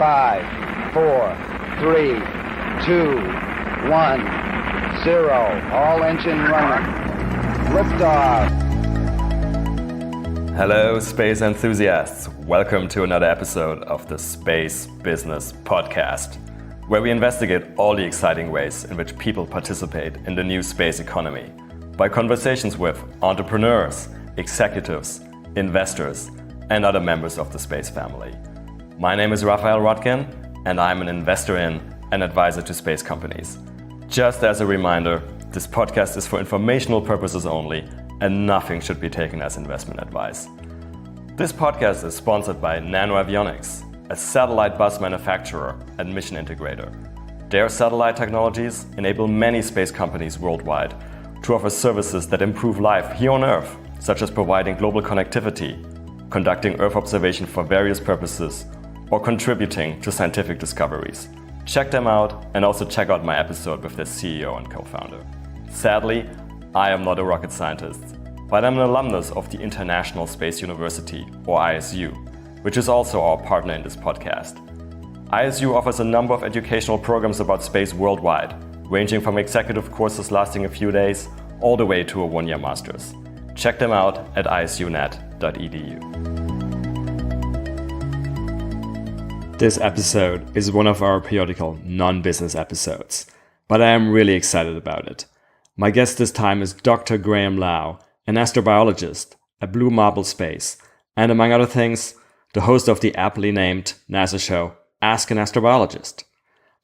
5, 4, 3, 2, 1, 0. All engine running. Liftoff. Hello, space enthusiasts. Welcome to another episode of the Space Business Podcast, where we investigate all the exciting ways in which people participate in the new space economy by conversations with entrepreneurs, executives, investors, and other members of the space family. My name is Raphael Rodkin, and I'm an investor in and advisor to space companies. Just as a reminder, this podcast is for informational purposes only, and nothing should be taken as investment advice. This podcast is sponsored by NanoAvionics, a satellite bus manufacturer and mission integrator. Their satellite technologies enable many space companies worldwide to offer services that improve life here on Earth, such as providing global connectivity, conducting Earth observation for various purposes, or contributing to scientific discoveries. Check them out and also check out my episode with their CEO and co-founder. Sadly, I am not a rocket scientist, but I'm an alumnus of the International Space University, or ISU, which is also our partner in this podcast. ISU offers a number of educational programs about space worldwide, ranging from executive courses lasting a few days all the way to a one-year master's. Check them out at isunet.edu. This episode is one of our periodical non-business episodes, but I am really excited about it. My guest this time is Dr. Graham Lau, an astrobiologist at Blue Marble Space, and among other things, the host of the aptly named NASA show, Ask an Astrobiologist.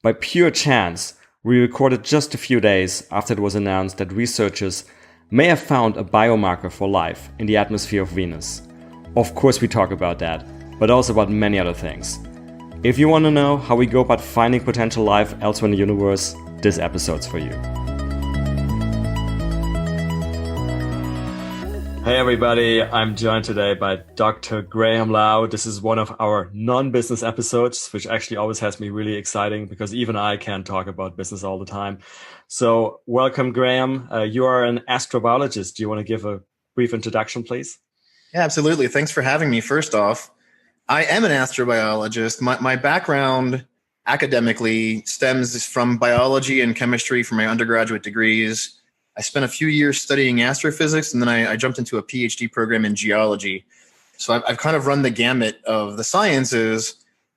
By pure chance, we recorded just a few days after it was announced that researchers may have found a biomarker for life in the atmosphere of Venus. Of course we talk about that, but also about many other things. If you want to know how we go about finding potential life elsewhere in the universe, this episode's for you. Hey everybody, I'm joined today by Dr. Graham Lau. This is one of our non-business episodes, which actually always has me really exciting because even I can't talk about business all the time. So welcome, Graham. You are an astrobiologist. Do you want to give a brief introduction, please? Yeah, absolutely. Thanks for having me. First off, I am an astrobiologist. My background academically stems from biology and chemistry from my undergraduate degrees. I spent a few years studying astrophysics, and then I jumped into a PhD program in geology. So I've kind of run the gamut of the sciences,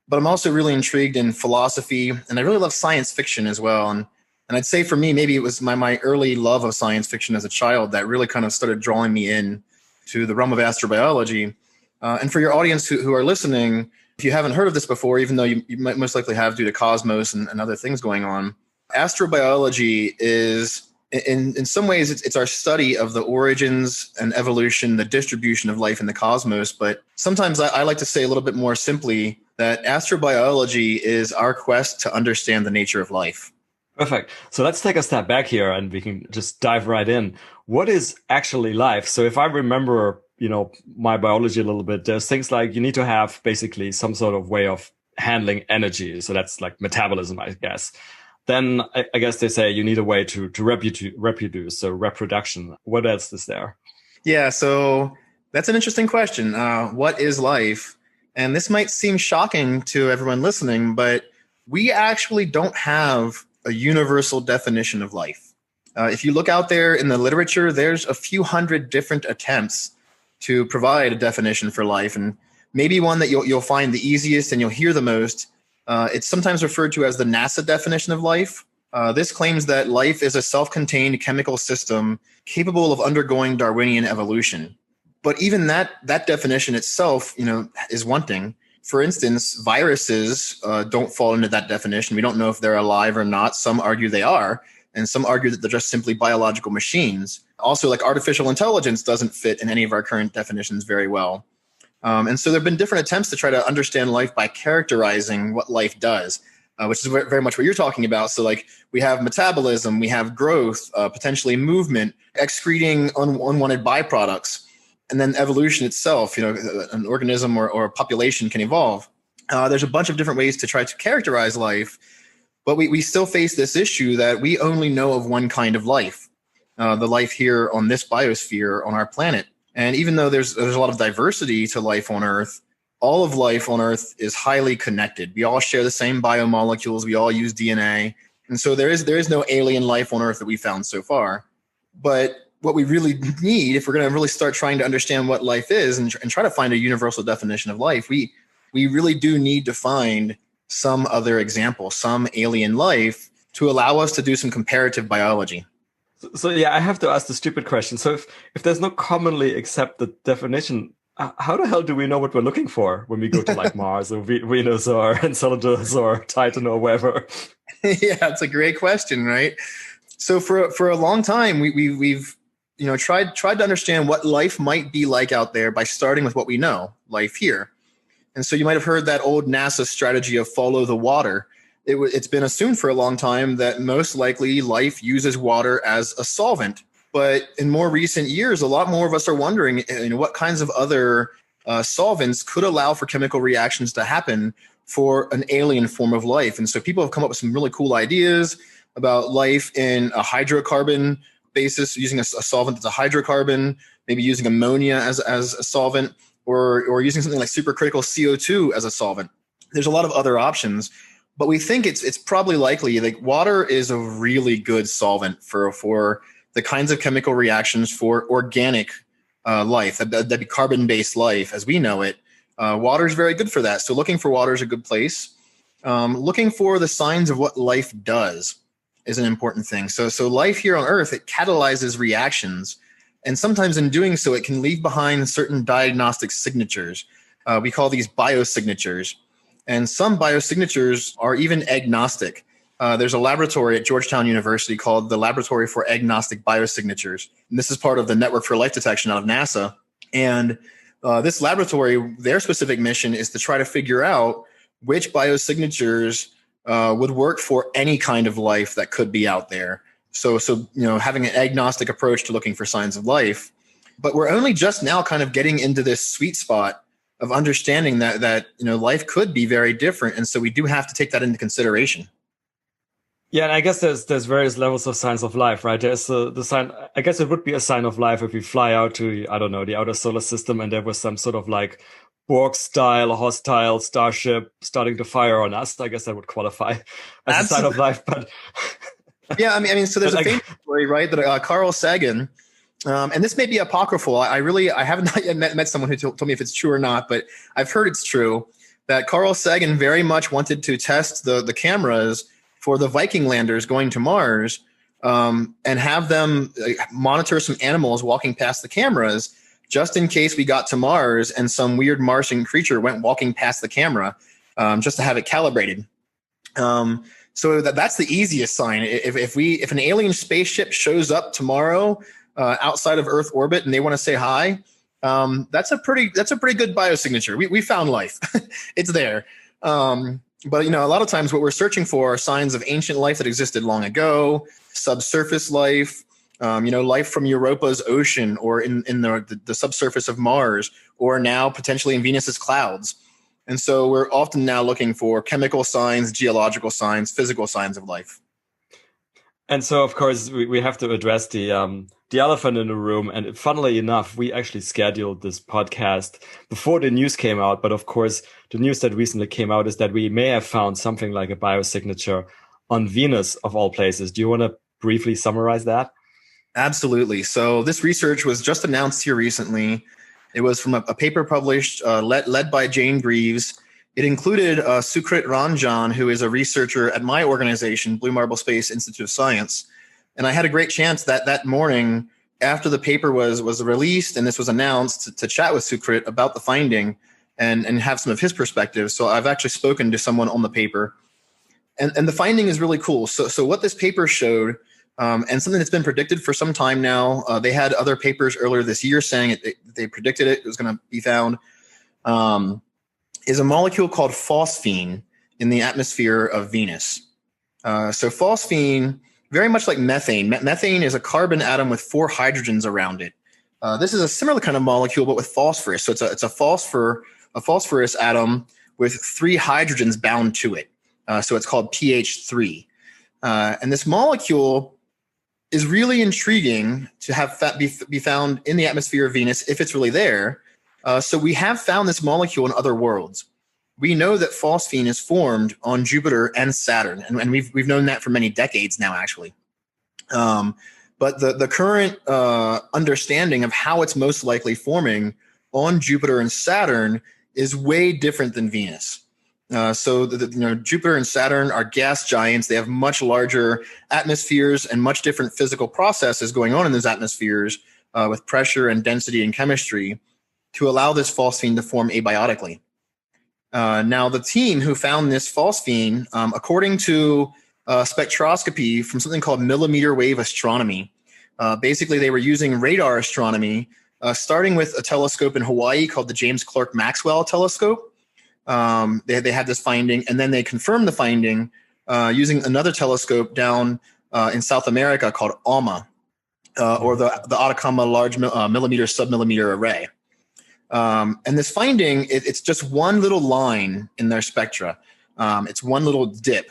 but I'm also really intrigued in philosophy, and I really love science fiction as well. And I'd say for me, maybe it was my early love of science fiction as a child that really kind of started drawing me in to the realm of astrobiology. And for your audience who are listening, if you haven't heard of this before, even though you might most likely have due to Cosmos and other things going on, astrobiology is, in some ways, it's our study of the origins and evolution, the distribution of life in the cosmos. But sometimes I like to say a little bit more simply that astrobiology is our quest to understand the nature of life. Perfect. So let's take a step back here and we can just dive right in. What is actually life? So if I remember, my biology a little bit, there's things like you need to have basically some sort of way of handling energy. So that's like metabolism, I guess. Then I guess they say you need a way to reproduce, so reproduction. What else is there? Yeah, so that's an interesting question. What is life? And this might seem shocking to everyone listening, but we actually don't have a universal definition of life. If you look out there in the literature, there's a few hundred different attempts to provide a definition for life. And maybe one that you'll find the easiest and you'll hear the most. It's sometimes referred to as the NASA definition of life. This claims that life is a self-contained chemical system capable of undergoing Darwinian evolution. But even that definition itself, is wanting. For instance, viruses don't fall into that definition. We don't know if they're alive or not. Some argue they are, and some argue that they're just simply biological machines. Also, like artificial intelligence doesn't fit in any of our current definitions very well. And so there have been different attempts to try to understand life by characterizing what life does, which is very much what you're talking about. So like we have metabolism, we have growth, potentially movement, excreting unwanted byproducts, and then evolution itself, an organism or a population can evolve. There's a bunch of different ways to try to characterize life, but we still face this issue that we only know of one kind of life, the life here on this biosphere on our planet. And even though there's a lot of diversity to life on Earth, all of life on Earth is highly connected. We all share the same biomolecules. We all use DNA. And so there is no alien life on Earth that we found so far. But what we really need, if we're going to really start trying to understand what life is and try to find a universal definition of life, we really do need to find some other example, some alien life to allow us to do some comparative biology. So yeah, I have to ask the stupid question. So if there's no commonly accepted definition, how the hell do we know what we're looking for when we go to like Mars or Venus or Enceladus or Titan or wherever? Yeah, it's a great question, right? So for a long time, we've tried to understand what life might be like out there by starting with what we know, life here. And so you might have heard that old NASA strategy of follow the water. It's been assumed for a long time that most likely life uses water as a solvent. But in more recent years, a lot more of us are wondering what kinds of other solvents could allow for chemical reactions to happen for an alien form of life. And so people have come up with some really cool ideas about life in a hydrocarbon basis, using a solvent that's a hydrocarbon, maybe using ammonia as a solvent, or using something like supercritical CO2 as a solvent. There's a lot of other options, but we think it's probably likely like water is a really good solvent for the kinds of chemical reactions for organic life, that'd be carbon-based life as we know it. Water is very good for that. So looking for water is a good place. Looking for the signs of what life does is an important thing. So life here on Earth, it catalyzes reactions. And sometimes in doing so, it can leave behind certain diagnostic signatures. We call these biosignatures. And some biosignatures are even agnostic. There's a laboratory at Georgetown University called the Laboratory for Agnostic Biosignatures. And this is part of the Network for Life Detection out of NASA. And this laboratory, their specific mission is to try to figure out which biosignatures would work for any kind of life that could be out there. So having an agnostic approach to looking for signs of life. But we're only just now kind of getting into this sweet spot of understanding that life could be very different. And so we do have to take that into consideration. Yeah, and I guess there's various levels of signs of life, right? There's the sign. I guess it would be a sign of life if we fly out to, I don't know, the outer solar system, and there was some sort of like Borg-style hostile starship starting to fire on us. I guess that would qualify as a sign of life. But yeah, I mean, so there's a famous story, right? That Carl Sagan, and this may be apocryphal. I haven't not yet met someone who told me if it's true or not, but I've heard it's true that Carl Sagan very much wanted to test the cameras for the Viking landers going to Mars, and have them monitor some animals walking past the cameras, just in case we got to Mars and some weird Martian creature went walking past the camera, just to have it calibrated. So that's the easiest sign. If an alien spaceship shows up tomorrow outside of Earth orbit and they want to say hi, that's a pretty good biosignature. We found life. It's there. But a lot of times what we're searching for are signs of ancient life that existed long ago, subsurface life, life from Europa's ocean or in the subsurface of Mars, or now potentially in Venus's clouds. And so we're often now looking for chemical signs, geological signs, physical signs of life. And so, of course, we have to address the elephant in the room. And funnily enough, we actually scheduled this podcast before the news came out. But of course, the news that recently came out is that we may have found something like a biosignature on Venus, of all places. Do you want to briefly summarize that? Absolutely. So this research was just announced here recently. It was from a paper published, led by Jane Greaves. It included Sukrit Ranjan, who is a researcher at my organization, Blue Marble Space Institute of Science. And I had a great chance that morning after the paper was released and this was announced to chat with Sukrit about the finding and have some of his perspectives. So I've actually spoken to someone on the paper. And the finding is really cool. So what this paper showed, and something that's been predicted for some time now, they had other papers earlier this year saying they predicted it was going to be found, is a molecule called phosphine in the atmosphere of Venus. So phosphine, very much like methane. Methane is a carbon atom with 4 hydrogens around it. This is a similar kind of molecule, but with phosphorus. So it's a phosphorus atom with 3 hydrogens bound to it. So it's called pH3. And this molecule is really intriguing to have be found in the atmosphere of Venus if it's really there, So we have found this molecule in other worlds. We know that phosphine is formed on Jupiter and Saturn, and we've known that for many decades now, actually. But the current understanding of how it's most likely forming on Jupiter and Saturn is way different than Venus. So Jupiter and Saturn are gas giants. They have much larger atmospheres and much different physical processes going on in those atmospheres with pressure and density and chemistry to allow this phosphine to form abiotically. Now, the team who found this phosphine, according to spectroscopy from something called millimeter wave astronomy, basically they were using radar astronomy, starting with a telescope in Hawaii called the James Clerk Maxwell telescope. They had this finding, and then they confirmed the finding using another telescope down in South America called ALMA, or the Atacama Large Millimeter Submillimeter Array. And this finding, it's just one little line in their spectra. It's one little dip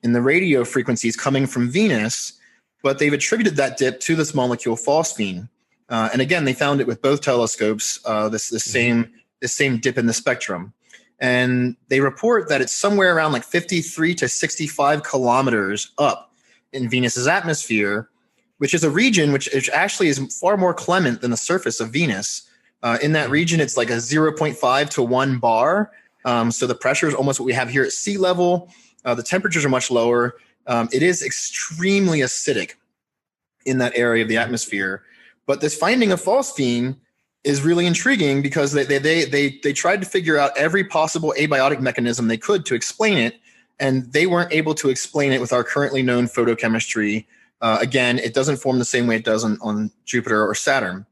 in the radio frequencies coming from Venus, but they've attributed that dip to this molecule phosphine. And again, they found it with both telescopes, this same dip in the spectrum. And they report that it's somewhere around like 53 to 65 kilometers up in Venus's atmosphere, which is a region which actually is far more clement than the surface of Venus. In that region, it's like a 0.5 to 1 bar. So the pressure is almost what we have here at sea level. The temperatures are much lower. It is extremely acidic in that area of the atmosphere. But this finding of phosphine is really intriguing because they tried to figure out every possible abiotic mechanism they could to explain it, and they weren't able to explain it with our currently known photochemistry. Again, it doesn't form the same way it does on Jupiter or Saturn.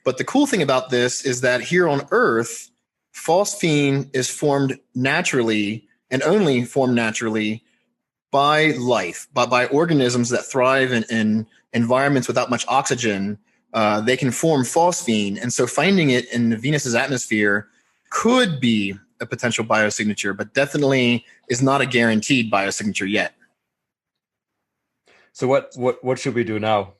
But the cool thing about this is that here on Earth, phosphine is formed naturally and only formed naturally by life, by organisms that thrive in environments without much oxygen. They can form phosphine. And so finding it in Venus's atmosphere could be a potential biosignature, but definitely is not a guaranteed biosignature yet. So what should we do now?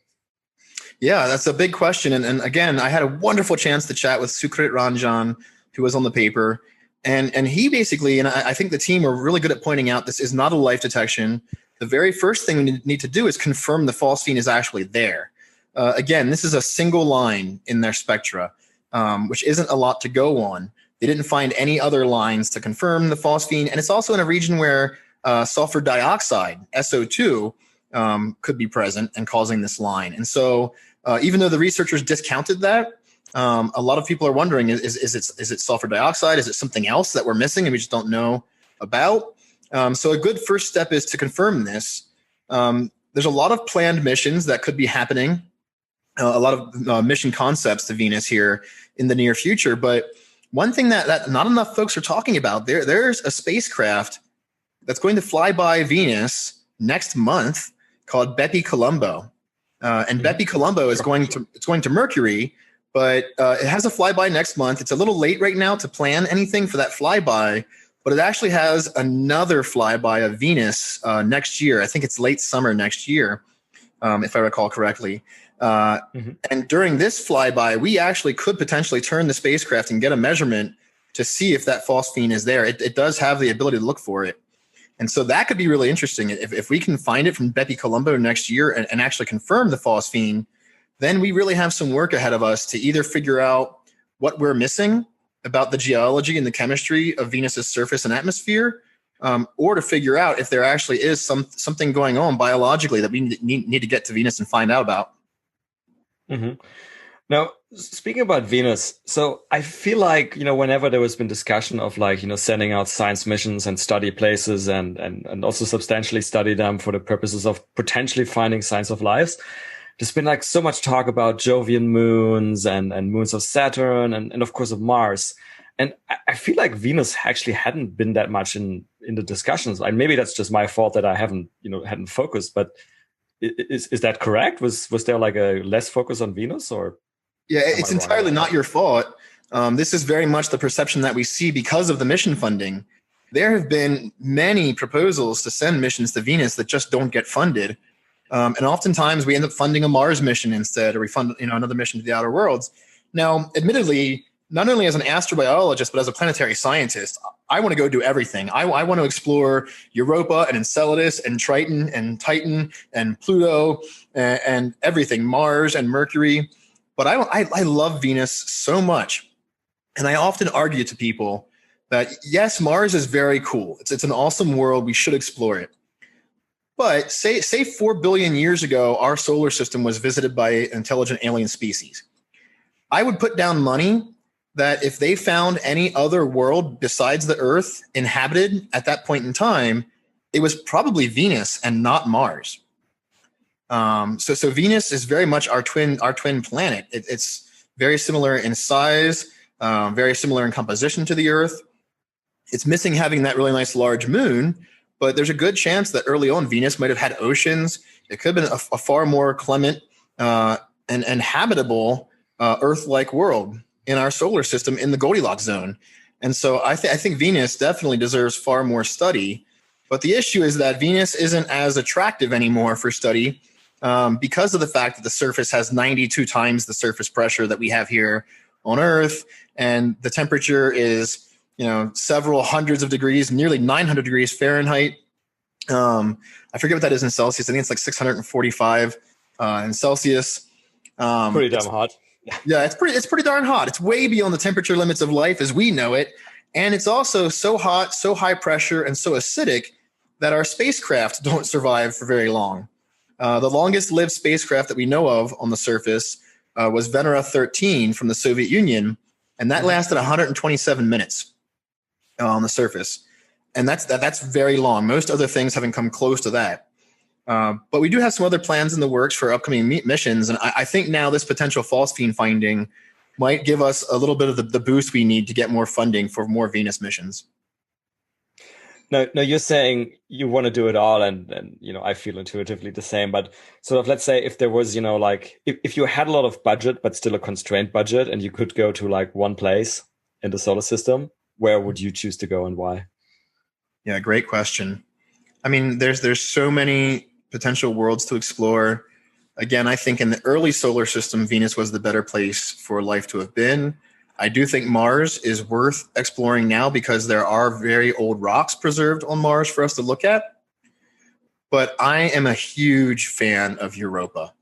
Yeah, that's a big question. And again, I had a wonderful chance to chat with Sukrit Ranjan, who was on the paper. And he basically, and I think the team are really good at pointing out, this is not a life detection. The very first thing we need to do is confirm the phosphine is actually there. Again, this is a single line in their spectra, which isn't a lot to go on. They didn't find any other lines to confirm the phosphine. And it's also in a region where sulfur dioxide, SO2, could be present and causing this line. And so even though the researchers discounted that, a lot of people are wondering, is it sulfur dioxide? Is it something else that we're missing and we just don't know about? So a good first step is to confirm this. There's a lot of planned missions that could be happening, a lot of mission concepts to Venus here in the near future. But one thing that not enough folks are talking about, there's a spacecraft that's going to fly by Venus next month called Bepi Colombo. And Bepi Colombo is going to Mercury, but it has a flyby next month. It's a little late right now to plan anything for that flyby, but it actually has another flyby of Venus next year. I think it's late summer next year, if I recall correctly. And during this flyby, we actually could potentially turn the spacecraft and get a measurement to see if that phosphine is there. It does have the ability to look for it. And so that could be really interesting. If we can find it from Bepi Colombo next year and actually confirm the phosphine, then we really have some work ahead of us to either figure out what we're missing about the geology and the chemistry of Venus's surface and atmosphere, or to figure out if there actually is something going on biologically that we need to get to Venus and find out about. Now, speaking about Venus, so I feel like, whenever there has been discussion of sending out science missions and study places and also substantially study them for the purposes of potentially finding signs of lives, there's been so much talk about Jovian moons and moons of Saturn and of course of Mars. And I feel like Venus actually hadn't been that much in the discussions. And maybe that's just my fault that I hadn't focused, but is that correct? Was there a less focus on Venus, or? Yeah, it's entirely not your fault. This is very much the perception that we see because of the mission funding. There have been many proposals to send missions to Venus that just don't get funded. And oftentimes we end up funding a Mars mission instead, or we fund another mission to the outer worlds. Now, admittedly, not only as an astrobiologist, but as a planetary scientist, I want to go do everything. I want to explore Europa and Enceladus and Triton and Titan and Pluto and everything, Mars and Mercury. But I love Venus so much. And I often argue to people that, yes, Mars is very cool. It's an awesome world. We should explore it. But say 4 billion years ago, our solar system was visited by intelligent alien species. I would put down money that if they found any other world besides the Earth inhabited at that point in time, it was probably Venus and not Mars. So Venus is very much our twin planet. It's very similar in size, very similar in composition to the Earth. It's missing having that really nice large moon, but there's a good chance that early on Venus might have had oceans. It could have been a far more clement and habitable Earth-like world in our solar system in the Goldilocks zone. And so I think Venus definitely deserves far more study. But the issue is that Venus isn't as attractive anymore for study because of the fact that the surface has 92 times the surface pressure that we have here on Earth, and the temperature is several hundreds of degrees, nearly 900 degrees Fahrenheit. I forget what that is in Celsius. I think it's like 645 in Celsius. Pretty damn hot. Yeah, it's pretty darn hot. It's way beyond the temperature limits of life as we know it. And it's also so hot, so high pressure, and so acidic that our spacecraft don't survive for very long. The longest lived spacecraft that we know of on the surface was Venera 13 from the Soviet Union, and that lasted 127 minutes on the surface. And that's very long. Most other things haven't come close to that. But we do have some other plans in the works for upcoming missions. And I think now this potential phosphine finding might give us a little bit of the boost we need to get more funding for more Venus missions. No, you're saying you want to do it all. And I feel intuitively the same. But sort of, let's say if there was, if you had a lot of budget, but still a constrained budget, and you could go to like one place in the solar system, where would you choose to go and why? Yeah, great question. I mean, there's so many potential worlds to explore. Again, I think in the early solar system, Venus was the better place for life to have been. I do think Mars is worth exploring now because there are very old rocks preserved on Mars for us to look at. But I am a huge fan of Europa.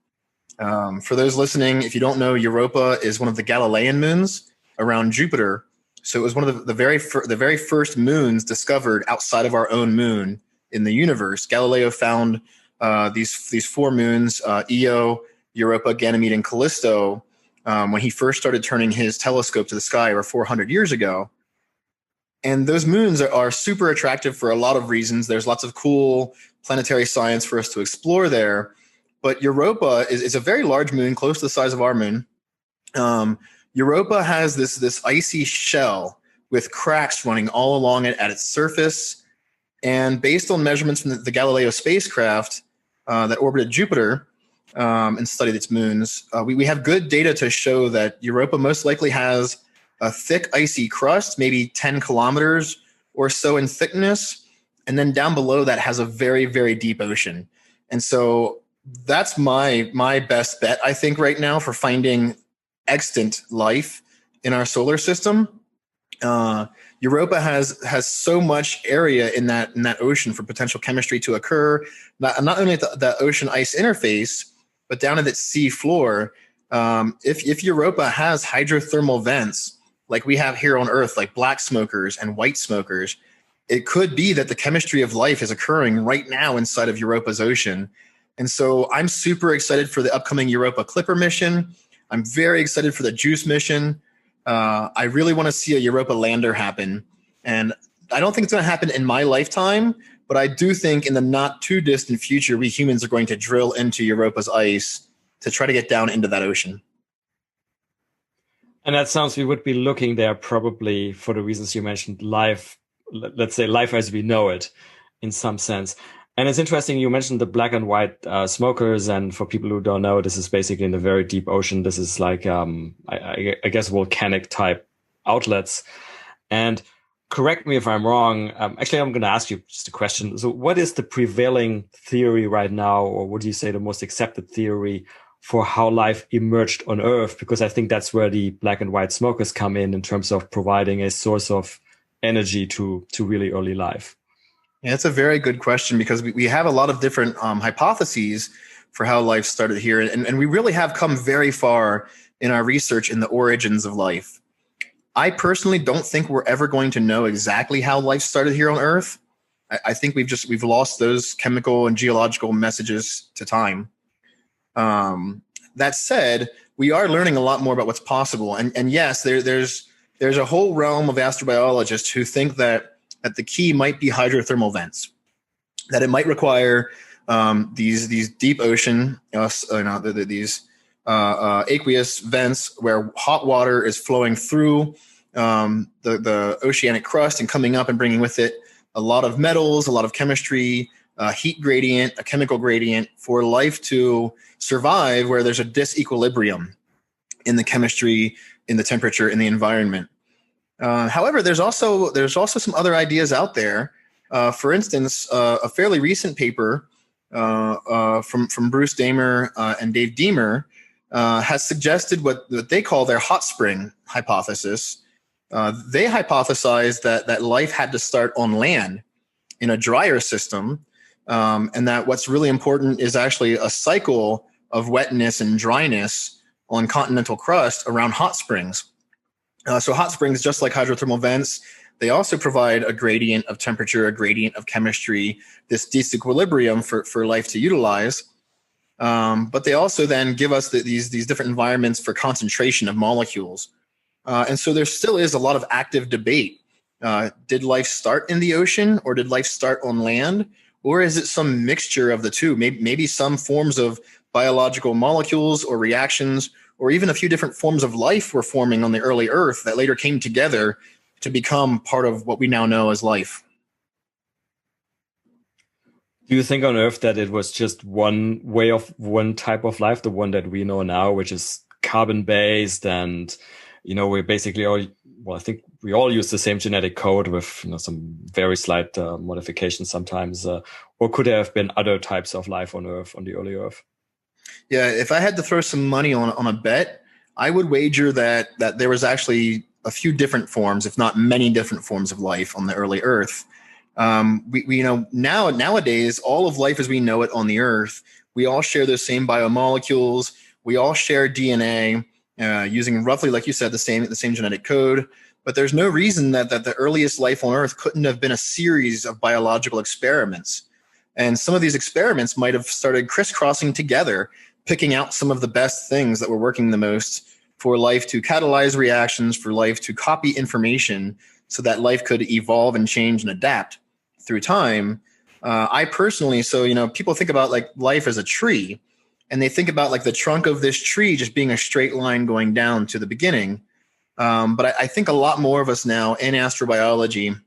For those listening, if you don't know, Europa is one of the Galilean moons around Jupiter. So it was one of the very first moons discovered outside of our own moon in the universe. Galileo found these 4 moons, Io, Europa, Ganymede, and Callisto, when he first started turning his telescope to the sky over 400 years ago. And those moons are super attractive for a lot of reasons. There's lots of cool planetary science for us to explore there. But Europa is a very large moon, close to the size of our moon. Europa has this icy shell with cracks running all along it at its surface. And based on measurements from the Galileo spacecraft that orbited Jupiter and studied its moons, we have good data to show that Europa most likely has a thick icy crust, maybe 10 kilometers or so in thickness. And then down below that has a very, very deep ocean. And so that's my best bet, I think, right now for finding extant life in our solar system. Europa has so much area in that ocean for potential chemistry to occur, not only at the ocean ice interface, but down at its sea floor. If Europa has hydrothermal vents like we have here on Earth, like black smokers and white smokers, it could be that the chemistry of life is occurring right now inside of Europa's ocean. And so I'm super excited for the upcoming Europa Clipper mission. I'm very excited for the JUICE mission. I really want to see a Europa lander happen. And I don't think it's going to happen in my lifetime, but I do think in the not too distant future, we humans are going to drill into Europa's ice to try to get down into that ocean. And that sounds, we would be looking there probably for the reasons you mentioned, life, let's say life as we know it in some sense. And it's interesting, you mentioned the black and white smokers. And for people who don't know, this is basically in the very deep ocean. This is like, I guess, volcanic type outlets. And correct me if I'm wrong. Actually, I'm going to ask you just a question. So what is the prevailing theory right now, or would you say the most accepted theory for how life emerged on Earth, because I think that's where the black and white smokers come in terms of providing a source of energy to really early life. Yeah, it's a very good question, because we have a lot of different hypotheses for how life started here. And we really have come very far in our research in the origins of life. I personally don't think we're ever going to know exactly how life started here on Earth. I think we've lost those chemical and geological messages to time. That said, we are learning a lot more about what's possible. And yes, there's a whole realm of astrobiologists who think that the key might be hydrothermal vents, that it might require these deep ocean, these aqueous vents where hot water is flowing through the oceanic crust and coming up and bringing with it a lot of metals, a lot of chemistry, heat gradient, a chemical gradient for life to survive, where there's a disequilibrium in the chemistry, in the temperature, in the environment. However, there's also some other ideas out there. For instance, a fairly recent paper from Bruce Damer and Dave Deamer has suggested what they call their hot spring hypothesis. They hypothesized that life had to start on land in a drier system, and that what's really important is actually a cycle of wetness and dryness on continental crust around hot springs. So hot springs, just like hydrothermal vents, they also provide a gradient of temperature, a gradient of chemistry, this disequilibrium for life to utilize. But they also then give us these different environments for concentration of molecules. And so there still is a lot of active debate. Did life start in the ocean, or did life start on land? Or is it some mixture of the two? Maybe some forms of biological molecules or reactions, or even a few different forms of life were forming on the early Earth that later came together to become part of what we now know as life. Do you think on Earth that it was just one type of life, the one that we know now, which is carbon-based, and we basically I think we all use the same genetic code with some very slight modifications sometimes, or could there have been other types of life on Earth, on the early Earth? Yeah, if I had to throw some money on a bet, I would wager that there was actually a few different forms, if not many different forms of life on the early Earth. We nowadays, all of life as we know it on the Earth, we all share those same biomolecules. We all share DNA using roughly, like you said, the same genetic code. But there's no reason that the earliest life on Earth couldn't have been a series of biological experiments. And some of these experiments might have started crisscrossing together, picking out some of the best things that were working the most for life to catalyze reactions, for life to copy information so that life could evolve and change and adapt through time. I personally, people think about like life as a tree, and they think about like the trunk of this tree just being a straight line going down to the beginning. But I think a lot more of us now in astrobiology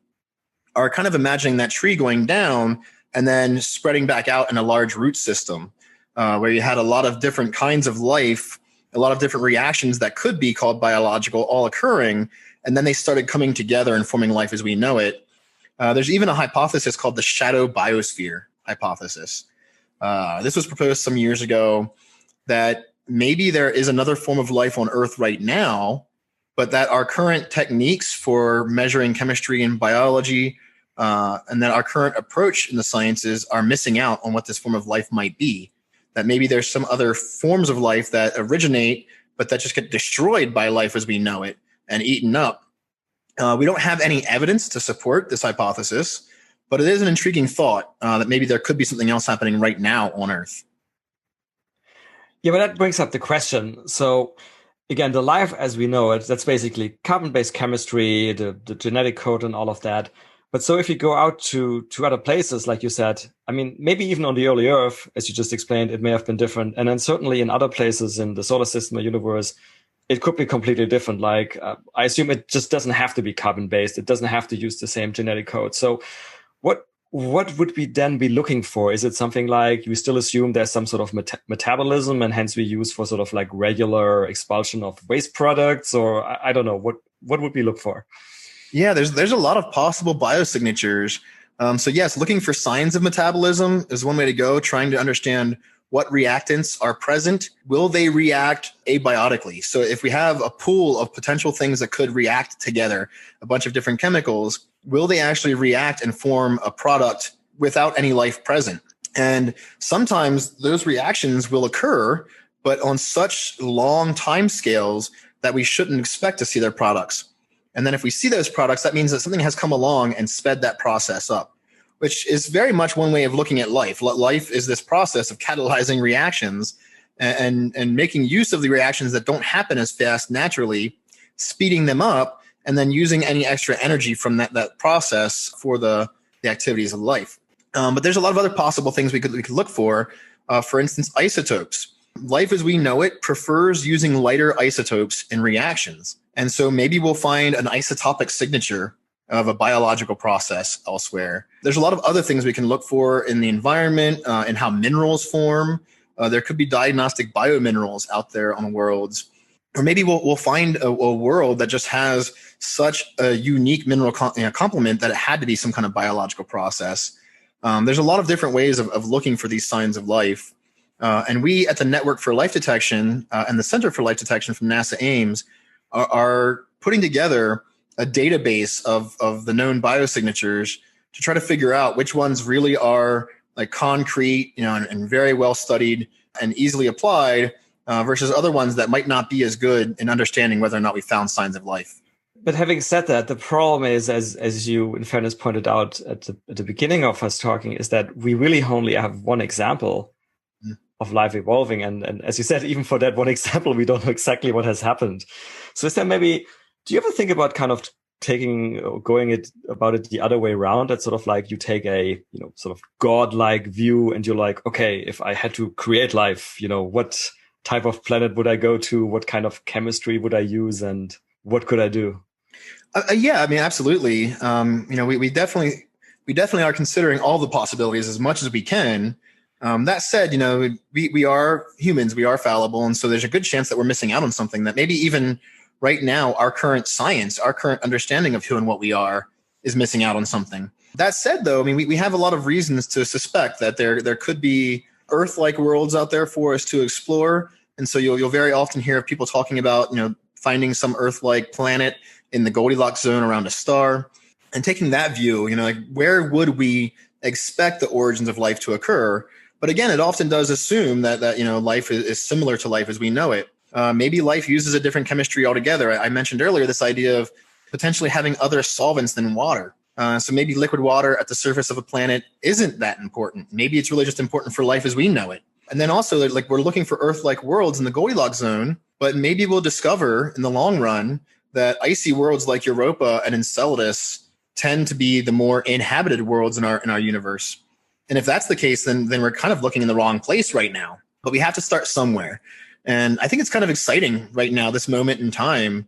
are kind of imagining that tree going down and then spreading back out in a large root system, where you had a lot of different kinds of life, a lot of different reactions that could be called biological all occurring. And then they started coming together and forming life as we know it. There's even a hypothesis called the shadow biosphere hypothesis. This was proposed some years ago, that maybe there is another form of life on Earth right now, but that our current techniques for measuring chemistry and biology, and that our current approach in the sciences are missing out on what this form of life might be. That maybe there's some other forms of life that originate, but that just get destroyed by life as we know it and eaten up. We don't have any evidence to support this hypothesis, but it is an intriguing thought that maybe there could be something else happening right now on Earth. Yeah, but that brings up the question. So again, the life as we know it, that's basically carbon-based chemistry, the genetic code and all of that. But so if you go out to other places, like you said, I mean, maybe even on the early Earth, as you just explained, it may have been different. And then certainly in other places in the solar system or universe, it could be completely different. Like I assume it just doesn't have to be carbon-based. It doesn't have to use the same genetic code. So what would we then be looking for? Is it something like we still assume there's some sort of metabolism and hence we use for sort of like regular expulsion of waste products? Or I don't know, what would we look for? Yeah, there's a lot of possible biosignatures. So yes, looking for signs of metabolism is one way to go, trying to understand what reactants are present. Will they react abiotically? So if we have a pool of potential things that could react together, a bunch of different chemicals, will they actually react and form a product without any life present? And sometimes those reactions will occur, but on such long time scales that we shouldn't expect to see their products. And then if we see those products, that means that something has come along and sped that process up, which is very much one way of looking at life. Life is this process of catalyzing reactions and making use of the reactions that don't happen as fast naturally, speeding them up, and then using any extra energy from that process for the activities of life. But there's a lot of other possible things we could look for. For instance, isotopes. Life as we know it prefers using lighter isotopes in reactions. And so maybe we'll find an isotopic signature of a biological process elsewhere. There's a lot of other things we can look for in the environment and how minerals form. There could be diagnostic biominerals out there on worlds. Or maybe we'll find a world that just has such a unique mineral complement that it had to be some kind of biological process. There's a lot of different ways of looking for these signs of life. And we at the Network for Life Detection and the Center for Life Detection from NASA Ames are putting together a database of the known biosignatures to try to figure out which ones really are like concrete, and very well studied and easily applied versus other ones that might not be as good in understanding whether or not we found signs of life. But having said that, the problem is, as you in fairness pointed out at the beginning of us talking, is that we really only have one example of life evolving. And as you said, even for that one example, we don't know exactly what has happened. So is there maybe, do you ever think about kind of going about it the other way around? That sort of like you take a, sort of godlike view and you're like, okay, if I had to create life, what type of planet would I go to? What kind of chemistry would I use? And what could I do? Yeah, I mean, absolutely. We definitely are considering all the possibilities as much as we can. That said, we are humans, we are fallible. And so there's a good chance that we're missing out on something that maybe even right now, our current science, our current understanding of who and what we are is missing out on something. That said, though, I mean, we have a lot of reasons to suspect that there could be Earth-like worlds out there for us to explore. And so you'll very often hear of people talking about, finding some Earth-like planet in the Goldilocks zone around a star. And taking that view, where would we expect the origins of life to occur? But again, it often does assume that life is similar to life as we know it. Maybe life uses a different chemistry altogether. I mentioned earlier this idea of potentially having other solvents than water. So maybe liquid water at the surface of a planet isn't that important. Maybe it's really just important for life as we know it. And then also, like, we're looking for Earth-like worlds in the Goldilocks zone, but maybe we'll discover in the long run that icy worlds like Europa and Enceladus tend to be the more inhabited worlds in our universe. And if that's the case, then we're kind of looking in the wrong place right now. But we have to start somewhere. And I think it's kind of exciting right now, this moment in time.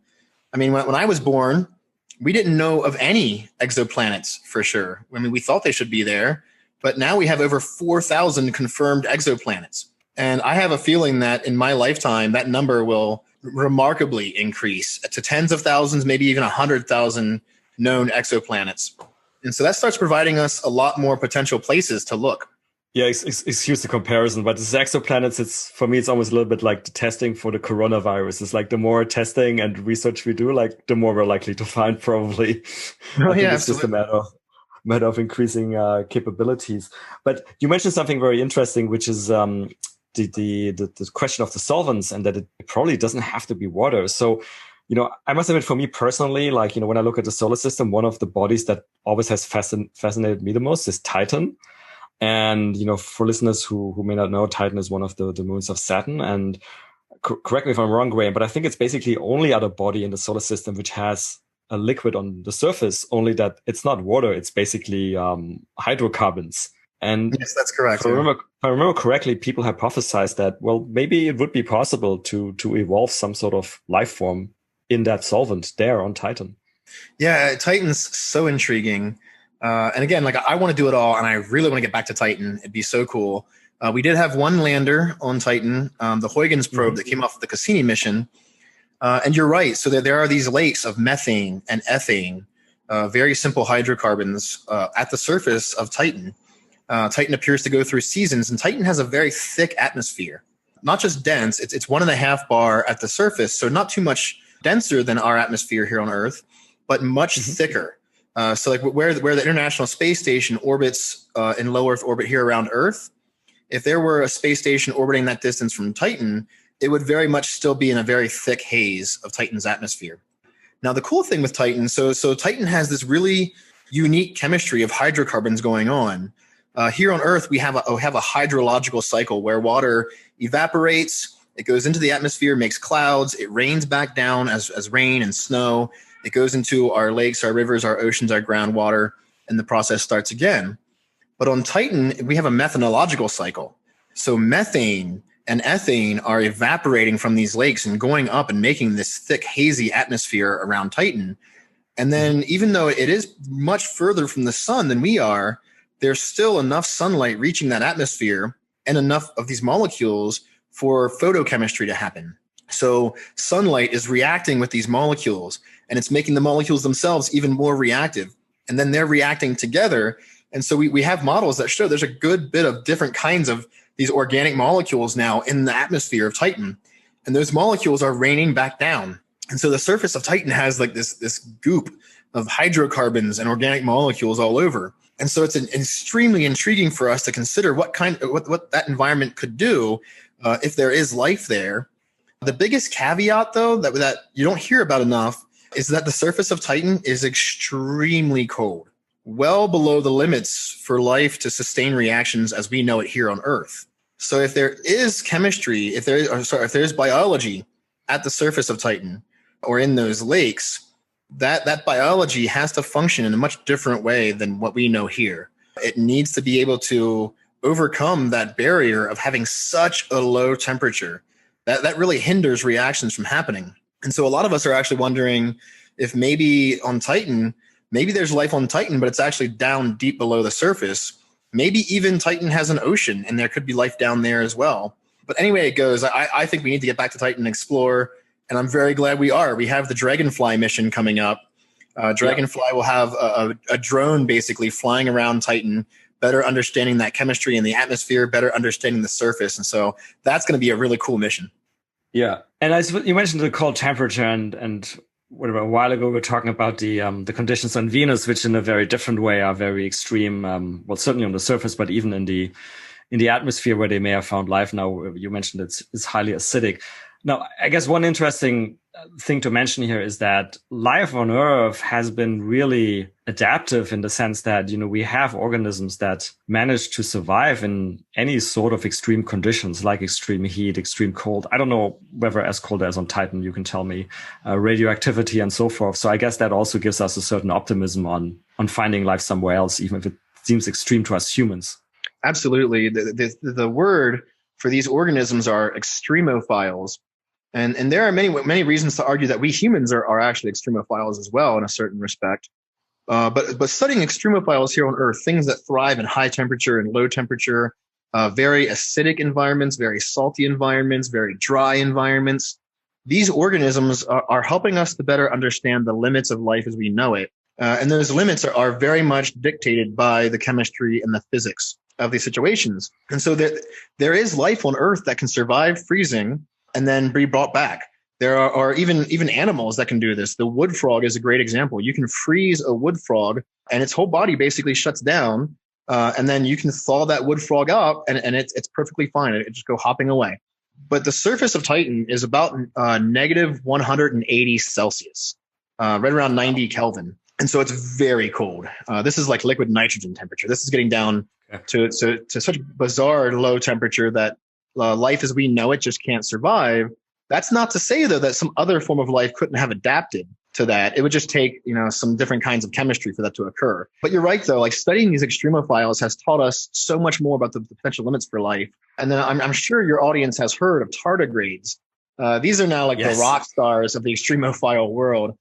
I mean, when I was born, we didn't know of any exoplanets for sure. I mean, we thought they should be there, but now we have over 4,000 confirmed exoplanets. And I have a feeling that in my lifetime, that number will remarkably increase to tens of thousands, maybe even 100,000 known exoplanets. And so that starts providing us a lot more potential places to look. Yeah, excuse the comparison, but this exoplanets, for me, it's almost a little bit like the testing for the coronavirus. It's like the more testing and research we do, like the more we're likely to find probably. Oh, I think yeah, it's just a matter of increasing capabilities. But you mentioned something very interesting, which is the question of the solvents, and that it probably doesn't have to be water. So, I must admit, for me personally, like, when I look at the solar system, one of the bodies that always has fascinated me the most is Titan. And, for listeners who may not know, Titan is one of the moons of Saturn. And correct me if I'm wrong, Graham, but I think it's basically the only other body in the solar system which has a liquid on the surface, only that it's not water. It's basically hydrocarbons. And yes, that's correct. If I remember correctly, people hypothesized that, well, maybe it would be possible to evolve some sort of life form in that solvent there on Titan. Yeah, Titan's so intriguing. And again, like, I want to do it all, and I really want to get back to Titan. It'd be so cool. We did have one lander on Titan, the Huygens probe that came off of the Cassini mission. And you're right. So there are these lakes of methane and ethane, very simple hydrocarbons at the surface of Titan. Titan appears to go through seasons, and Titan has a very thick atmosphere. Not just dense, it's 1.5 bar at the surface, so not too much denser than our atmosphere here on Earth, but much thicker. So like where the International Space Station orbits in low Earth orbit here around Earth, if there were a space station orbiting that distance from Titan, it would very much still be in a very thick haze of Titan's atmosphere. Now, the cool thing with Titan, so Titan has this really unique chemistry of hydrocarbons going on. Here on Earth, we have a hydrological cycle where water evaporates, it goes into the atmosphere, makes clouds, it rains back down as rain and snow, it goes into our lakes, our rivers, our oceans, our groundwater, and the process starts again. But on Titan, we have a methanological cycle. So methane and ethane are evaporating from these lakes and going up and making this thick, hazy atmosphere around Titan. And then even though it is much further from the sun than we are, there's still enough sunlight reaching that atmosphere and enough of these molecules for photochemistry to happen. So sunlight is reacting with these molecules, and it's making the molecules themselves even more reactive. And then they're reacting together. And so we have models that show there's a good bit of different kinds of these organic molecules now in the atmosphere of Titan. And those molecules are raining back down. And so the surface of Titan has like this goop of hydrocarbons and organic molecules all over. And so it's extremely intriguing for us to consider what that environment could do if there is life there. The biggest caveat, though, that you don't hear about enough is that the surface of Titan is extremely cold, well below the limits for life to sustain reactions as we know it here on Earth. So if there is chemistry, if there's biology at the surface of Titan or in those lakes, that biology has to function in a much different way than what we know here. It needs to be able to overcome that barrier of having such a low temperature. That really hinders reactions from happening. And so a lot of us are actually wondering if maybe on Titan, maybe there's life on Titan, but it's actually down deep below the surface. Maybe even Titan has an ocean and there could be life down there as well. But anyway it goes, I think we need to get back to Titan and explore. And I'm very glad we are. We have the Dragonfly mission coming up. Dragonfly will have a drone basically flying around Titan, better understanding that chemistry in the atmosphere, better understanding the surface. And so that's going to be a really cool mission. Yeah. And you mentioned the cold temperature and whatever, a while ago we were talking about the conditions on Venus, which in a very different way are very extreme. Well, certainly on the surface, but even in the atmosphere where they may have found life. Now you mentioned it's highly acidic. Now, I guess one interesting thing to mention here is that life on Earth has been really adaptive in the sense that, we have organisms that manage to survive in any sort of extreme conditions, like extreme heat, extreme cold. I don't know whether as cold as on Titan, you can tell me, radioactivity and so forth. So I guess that also gives us a certain optimism on finding life somewhere else, even if it seems extreme to us humans. Absolutely. The word for these organisms are extremophiles. And there are many reasons to argue that we humans are actually extremophiles as well in a certain respect. But studying extremophiles here on Earth, things that thrive in high temperature and low temperature, very acidic environments, very salty environments, very dry environments, these organisms are helping us to better understand the limits of life as we know it. And those limits are very much dictated by the chemistry and the physics of these situations. And so there is life on Earth that can survive freezing and then be brought back. There are even animals that can do this. The wood frog is a great example. You can freeze a wood frog and its whole body basically shuts down. And then you can thaw that wood frog up and it's perfectly fine. It just go hopping away. But the surface of Titan is about negative 180 Celsius, right around 90 Kelvin. And so it's very cold. This is like liquid nitrogen temperature. This is getting down to such bizarre low temperature that life as we know it just can't survive. That's not to say, though, that some other form of life couldn't have adapted to that. It would just take, some different kinds of chemistry for that to occur. But you're right, though, like studying these extremophiles has taught us so much more about the potential limits for life. And then I'm sure your audience has heard of tardigrades. These are now like the rock stars of the extremophile world.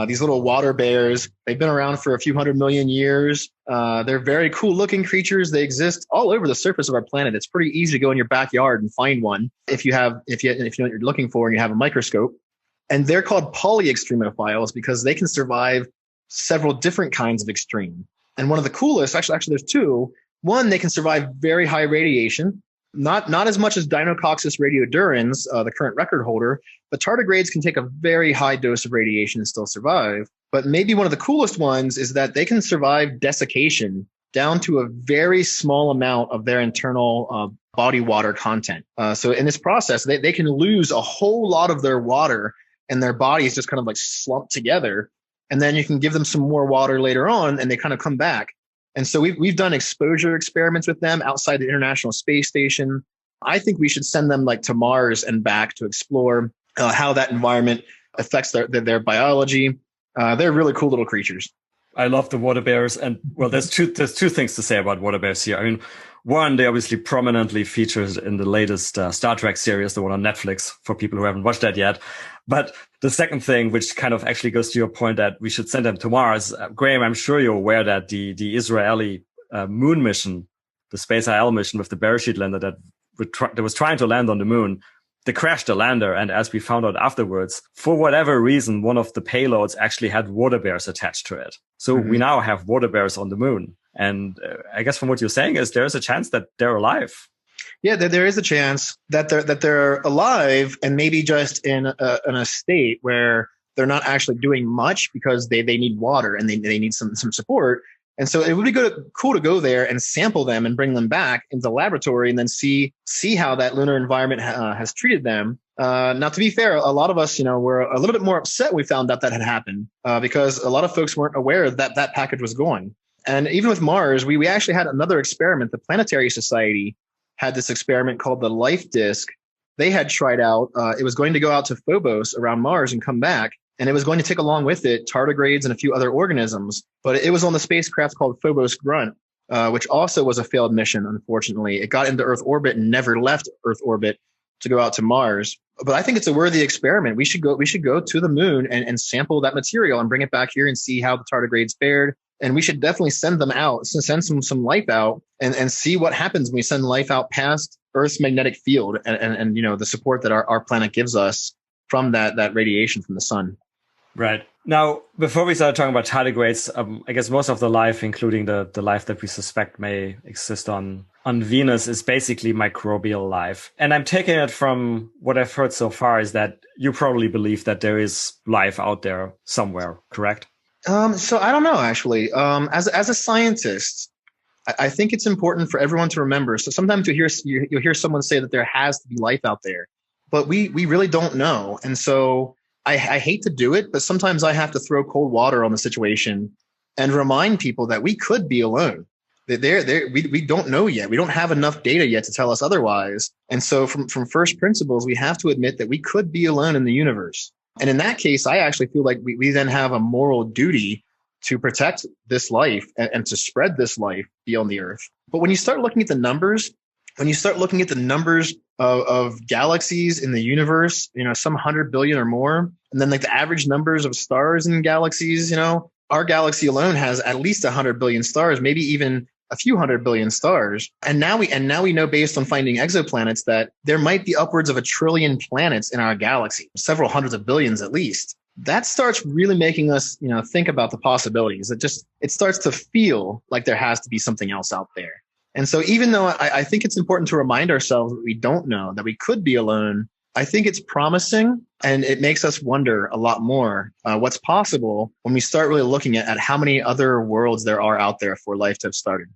These little water bears, they've been around for a few 100 million years. They're very cool looking creatures. They exist all over the surface of our planet. It's pretty easy to go in your backyard and find one if you know what you're looking for and you have a microscope. And they're called polyextremophiles because they can survive several different kinds of extreme. And one of the coolest, actually there's two. One, they can survive very high radiation, not as much as Deinococcus radiodurans, the current record holder, but tardigrades can take a very high dose of radiation and still survive. But maybe one of the coolest ones is that they can survive desiccation down to a very small amount of their internal body water content. So in this process, they can lose a whole lot of their water and their bodies just kind of like slump together. And then you can give them some more water later on and they kind of come back. And so we've done exposure experiments with them outside the International Space Station. I think we should send them like to Mars and back to explore how that environment affects their biology. They're really cool little creatures. I love the water bears. And well, there's two things to say about water bears here. I mean, one, they obviously prominently featured in the latest Star Trek series, the one on Netflix, for people who haven't watched that yet. But the second thing, which kind of actually goes to your point that we should send them to Mars, Graham, I'm sure you're aware that the Israeli moon mission, the Space IL mission with the parachute lander that was trying to land on the moon, they crashed the lander. And as we found out afterwards, for whatever reason, one of the payloads actually had water bears attached to it. So we now have water bears on the moon. And I guess from what you're saying is there's a chance that they're alive. Yeah, there is a chance that they're alive and maybe just in a state where they're not actually doing much because they need water and they need some support. And so it would be cool to go there and sample them and bring them back into the laboratory and then see how that lunar environment has treated them. Now, to be fair, a lot of us, were a little bit more upset when we found out that had happened because a lot of folks weren't aware that that package was going. And even with Mars, we actually had another experiment. The Planetary Society had this experiment called the Life Disk. They had tried out, it was going to go out to Phobos around Mars and come back. And it was going to take along with it tardigrades and a few other organisms. But it was on the spacecraft called Phobos Grunt, which also was a failed mission, unfortunately. It got into Earth orbit and never left Earth orbit to go out to Mars. But I think it's a worthy experiment. We should go to the moon and sample that material and bring it back here and see how the tardigrades fared. And we should definitely send them out, send some life out and see what happens when we send life out past Earth's magnetic field and the support that our planet gives us from that radiation from the sun. Right. Now, before we start talking about tardigrades, I guess most of the life, including the life that we suspect may exist on Venus, is basically microbial life. And I'm taking it from what I've heard so far is that you probably believe that there is life out there somewhere, correct? So I don't know, actually. As a scientist, I think it's important for everyone to remember. So sometimes you'll hear someone say that there has to be life out there, but we really don't know. And so I hate to do it, but sometimes I have to throw cold water on the situation and remind people that we could be alone. We don't know yet. We don't have enough data yet to tell us otherwise. And so from first principles, we have to admit that we could be alone in the universe. And in that case, I actually feel like we then have a moral duty to protect this life and to spread this life beyond the Earth. But when you start looking at the numbers, of galaxies in the universe, some 100 billion or more, and then like the average numbers of stars in galaxies, our galaxy alone has at least 100 billion stars, maybe even a few 100 billion stars. And now we know based on finding exoplanets that there might be upwards of 1 trillion planets in our galaxy, several hundreds of billions at least. That starts really making us, think about the possibilities. It starts to feel like there has to be something else out there. And so even though I think it's important to remind ourselves that we don't know, that we could be alone, I think it's promising and it makes us wonder a lot more what's possible when we start really looking at how many other worlds there are out there for life to have started.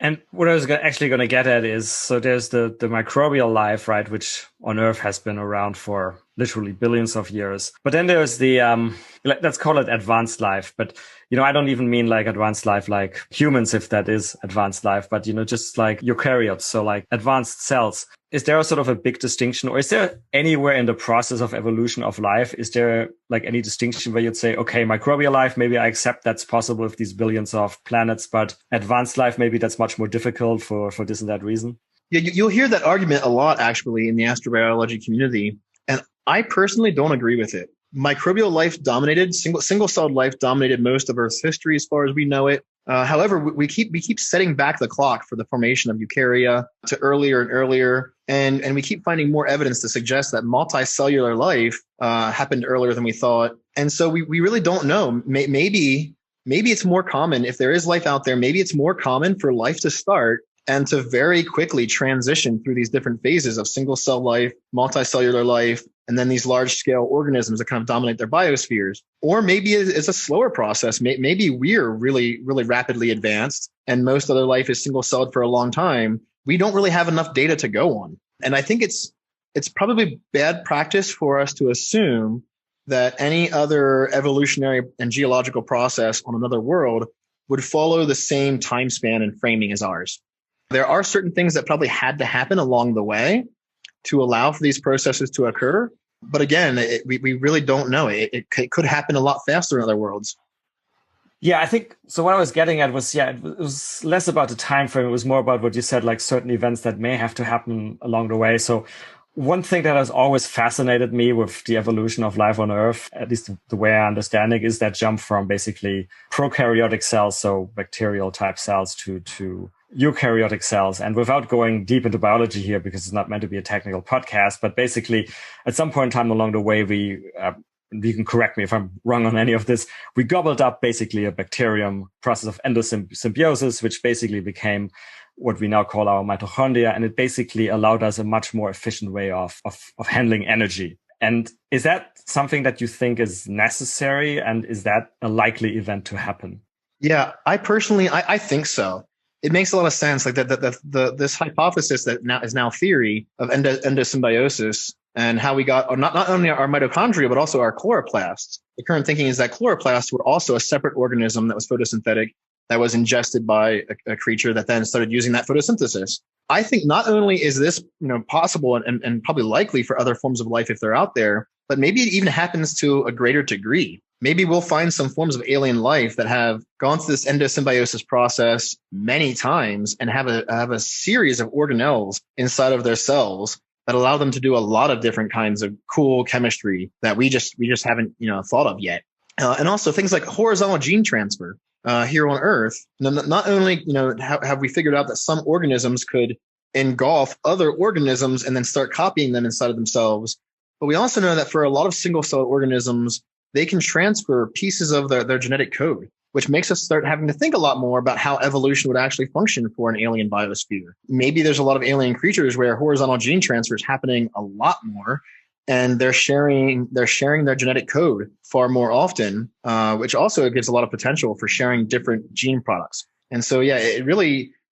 And what I was actually going to get at is, so there's the microbial life, right, which on Earth has been around for literally billions of years. But then there's the, let's call it advanced life. But, I don't even mean like advanced life like humans, if that is advanced life, but, just like eukaryotes, so like advanced cells. Is there a sort of a big distinction, or is there anywhere in the process of evolution of life, is there like any distinction where you'd say, okay, microbial life, maybe I accept that's possible with these billions of planets, but advanced life, maybe that's much more difficult for this and that reason? Yeah, you'll hear that argument a lot, actually, in the astrobiology community. And I personally don't agree with it. Microbial life dominated, single-celled life dominated most of Earth's history as far as we know it. However, we keep setting back the clock for the formation of eukarya to earlier and earlier. And we keep finding more evidence to suggest that multicellular life happened earlier than we thought. And so we really don't know. Maybe it's more common, if there is life out there, maybe it's more common for life to start and to very quickly transition through these different phases of single cell life, multicellular life, and then these large scale organisms that kind of dominate their biospheres. Or maybe it's a slower process. Maybe we're really, really rapidly advanced and most other life is single celled for a long time. We don't really have enough data to go on. And I think it's probably bad practice for us to assume that any other evolutionary and geological process on another world would follow the same time span and framing as ours. There are certain things that probably had to happen along the way to allow for these processes to occur. But again, we really don't know. It could happen a lot faster in other worlds. Yeah, I think so. What I was getting at was, it was less about the time frame. It was more about what you said, like certain events that may have to happen along the way. So one thing that has always fascinated me with the evolution of life on Earth, at least the way I understand it, is that jump from basically prokaryotic cells, so bacterial type cells, to eukaryotic cells. And without going deep into biology here, because it's not meant to be a technical podcast, but basically at some point in time along the way, you can correct me if I'm wrong on any of this, we gobbled up basically a bacterium process of endosymbiosis, which basically became what we now call our mitochondria. And it basically allowed us a much more efficient way of handling energy. And is that something that you think is necessary? And is that a likely event to happen? Yeah, I think so. It makes a lot of sense. Like this hypothesis that is now theory of endosymbiosis and how we got not only our mitochondria, but also our chloroplasts. The current thinking is that chloroplasts were also a separate organism that was photosynthetic, that was ingested by a creature that then started using that photosynthesis. I think not only is this possible and probably likely for other forms of life if they're out there, but maybe it even happens to a greater degree. Maybe we'll find some forms of alien life that have gone through this endosymbiosis process many times and have a series of organelles inside of their cells that allow them to do a lot of different kinds of cool chemistry that we just haven't thought of yet. And also things like horizontal gene transfer. Here on Earth, not only have we figured out that some organisms could engulf other organisms and then start copying them inside of themselves, but we also know that for a lot of single-cell organisms, they can transfer pieces of their genetic code, which makes us start having to think a lot more about how evolution would actually function for an alien biosphere. Maybe there's a lot of alien creatures where horizontal gene transfer is happening a lot more, and they're sharing their genetic code far more often, which also gives a lot of potential for sharing different gene products. And so,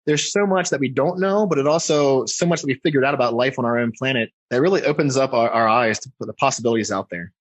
there's so much that we don't know, but it also so much that we figured out about life on our own planet that really opens up our eyes to the possibilities out there.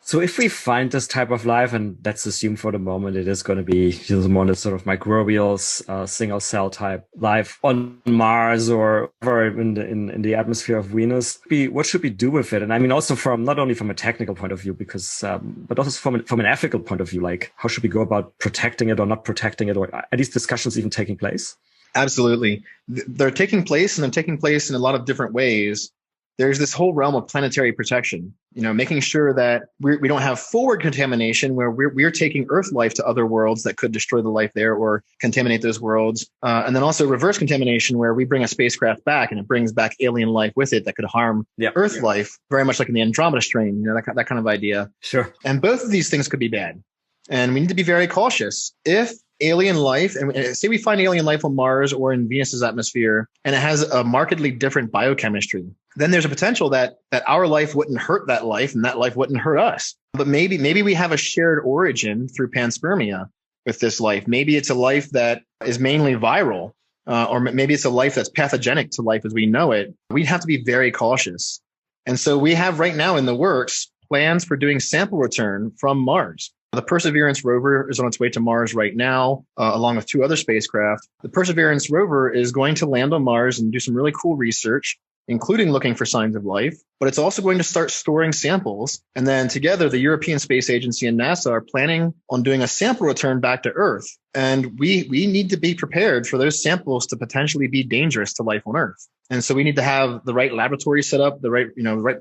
So if we find this type of life, and let's assume for the moment it is going to be more the sort of microbial single cell type life on Mars or in the atmosphere of Venus, what should we do with it? And I mean, also not only from a technical point of view, because but also from an ethical point of view, like how should we go about protecting it or not protecting it, or are these discussions even taking place? Absolutely, they're taking place, and they're taking place in a lot of different ways. There's this whole realm of planetary protection, making sure that we don't have forward contamination where we're taking Earth life to other worlds that could destroy the life there or contaminate those worlds. And then also reverse contamination where we bring a spacecraft back and it brings back alien life with it that could harm Earth life, very much like in the Andromeda strain, that kind of idea. Sure. And both of these things could be bad. And we need to be very cautious. If alien life, and say we find alien life on Mars or in Venus's atmosphere, and it has a markedly different biochemistry, then there's a potential that our life wouldn't hurt that life and that life wouldn't hurt us. But maybe we have a shared origin through panspermia with this life. Maybe it's a life that is mainly viral, or maybe it's a life that's pathogenic to life as we know it. We'd have to be very cautious. And so we have right now in the works plans for doing sample return from Mars. The Perseverance rover is on its way to Mars right now, along with 2 other spacecraft. The Perseverance rover is going to land on Mars and do some really cool research, including looking for signs of life, but it's also going to start storing samples. And then together, the European Space Agency and NASA are planning on doing a sample return back to Earth. And we need to be prepared for those samples to potentially be dangerous to life on Earth. And so we need to have the right laboratory set up, the right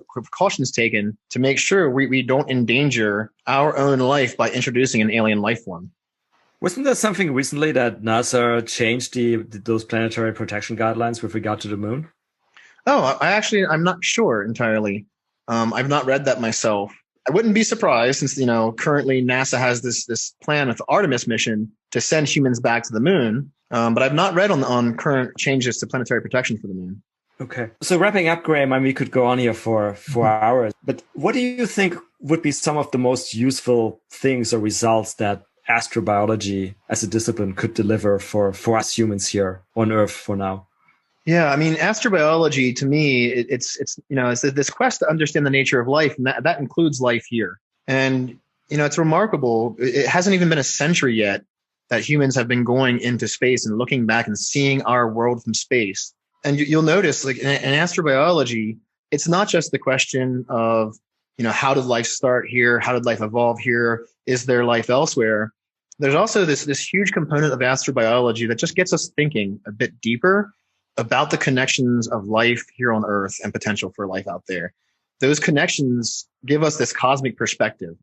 precautions taken to make sure we don't endanger our own life by introducing an alien life form. Wasn't there something recently that NASA changed those planetary protection guidelines with regard to the moon? Oh, I'm not sure entirely. I've not read that myself. I wouldn't be surprised since, currently NASA has this plan with the Artemis mission to send humans back to the moon. But I've not read on current changes to planetary protection for the moon. Okay. So wrapping up, Graham, I mean, we could go on here for 4 hours, but what do you think would be some of the most useful things or results that astrobiology as a discipline could deliver for us humans here on Earth for now? Yeah, I mean, astrobiology to me, it's this quest to understand the nature of life, and that includes life here. And it's remarkable. It hasn't even been a century yet that humans have been going into space and looking back and seeing our world from space. And you'll notice, like in astrobiology, it's not just the question of, how did life start here? How did life evolve here? Is there life elsewhere? There's also this huge component of astrobiology that just gets us thinking a bit deeper about the connections of life here on Earth and potential for life out there. Those connections give us this cosmic perspective.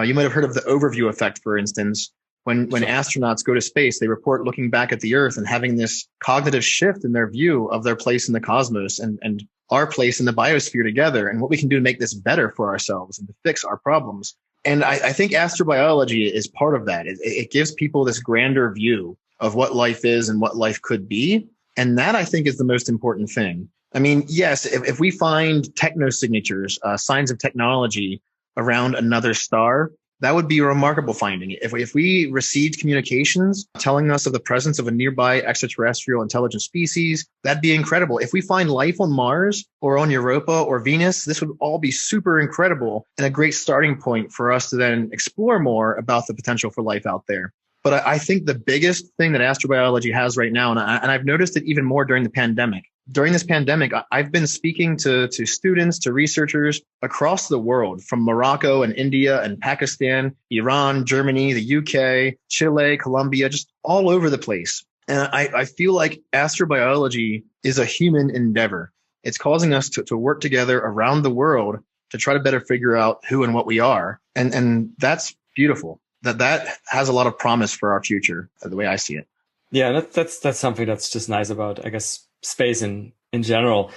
You might have heard of the overview effect, for instance. When astronauts go to space, they report looking back at the Earth and having this cognitive shift in their view of their place in the cosmos and our place in the biosphere together, and what we can do to make this better for ourselves and to fix our problems. And I think astrobiology is part of that. It gives people this grander view of what life is and what life could be. And that, I think, is the most important thing. I mean, yes, if we find technosignatures, signs of technology around another star, that would be a remarkable finding. If we received communications telling us of the presence of a nearby extraterrestrial intelligent species, that'd be incredible. If we find life on Mars or on Europa or Venus, this would all be super incredible and a great starting point for us to then explore more about the potential for life out there. But I think the biggest thing that astrobiology has right now, and I've noticed it even more during the pandemic. During this pandemic, I've been speaking to students, to researchers across the world, from Morocco and India and Pakistan, Iran, Germany, the UK, Chile, Colombia, just all over the place. And I feel like astrobiology is a human endeavor. It's causing us to work together around the world to try to better figure out who and what we are. And that's beautiful. That has a lot of promise for our future, the way I see it. Yeah, that's something that's just nice about, I guess, space in general.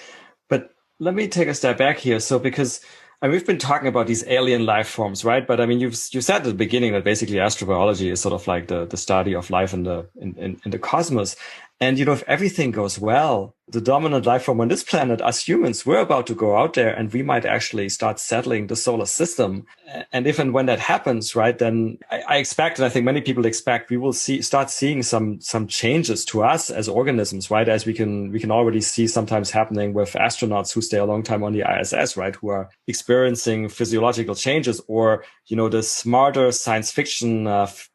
But let me take a step back here. So because we've been talking about these alien life forms, right? But I mean, you said at the beginning that basically astrobiology is sort of like the study of life in the cosmos. And, if everything goes well, the dominant life form on this planet, us humans, we're about to go out there and we might actually start settling the solar system. And if and when that happens, right, then I expect, and I think many people expect, we will start seeing some changes to us as organisms, right? As we can already see sometimes happening with astronauts who stay a long time on the ISS, right? Who are experiencing physiological changes, or, the smarter science fiction